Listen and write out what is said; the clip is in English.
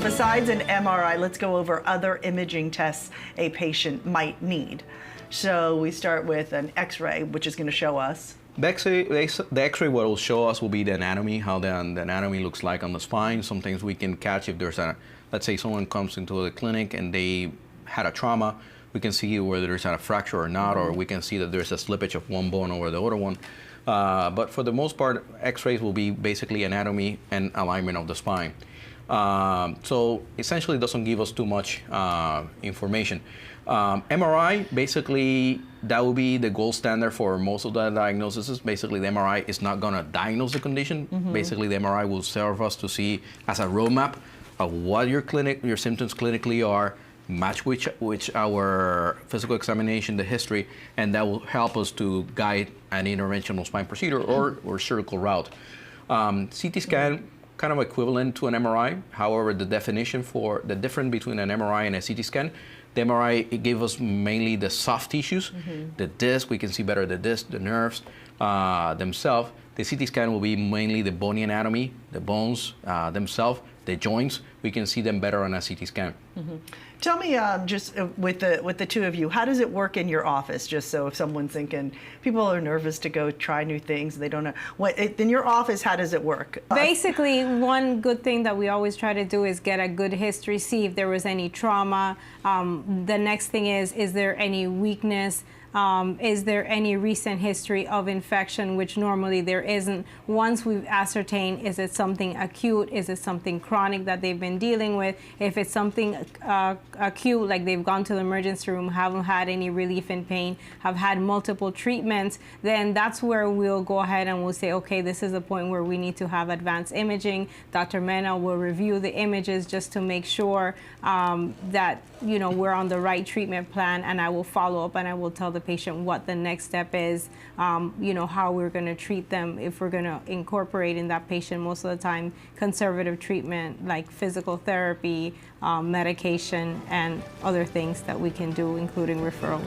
Besides an MRI, let's go over other imaging tests a patient might need. So we start with an X-ray, which is going to show us. The X-ray what will show us will be the anatomy, how the anatomy looks like on the spine. Sometimes we can catch if there's let's say someone comes into the clinic and they had a trauma, we can see whether there's a fracture or not, or we can see that there's a slippage of one bone over the other one. But for the most part, X-rays will be basically anatomy and alignment of the spine. So essentially it doesn't give us too much information. MRI, basically, that will be the gold standard for most of the diagnoses. Basically, the MRI is not going to diagnose the condition. Basically, the MRI will serve us to see as a roadmap of what your symptoms clinically are, match which our physical examination, the history, and that will help us to guide an interventional spine procedure or surgical route. CT scan, kind of equivalent to an MRI. However, the definition for the difference between an MRI and a CT scan, the MRI, it gave us mainly the soft tissues, the disc, we can see better the disc, the nerves themselves. The CT scan will be mainly the bony anatomy, the bones themselves, the joints. We can see them better on a CT scan. Tell me, just with the two of you, how does it work in your office? Just so if someone's thinking, people are nervous to go try new things, they don't know. In your office, how does it work? Basically, one good thing that we always try to do is get a good history, see if there was any trauma. The next thing is there any weakness? Is there any recent history of infection, which normally there isn't? Once we've ascertained, is it something acute? Is it something chronic that they've been dealing with? If it's something acute, like they've gone to the emergency room, haven't had any relief in pain, have had multiple treatments, then that's where we'll go ahead and we'll say, okay, this is the point where we need to have advanced imaging. Dr. Mena will review the images just to make sure that we're on the right treatment plan, and I will follow up and I will tell the patient what the next step is, how we're going to treat them, if we're going to incorporate in that patient most of the time conservative treatment like physical therapy, medication, and other things that we can do, including referral.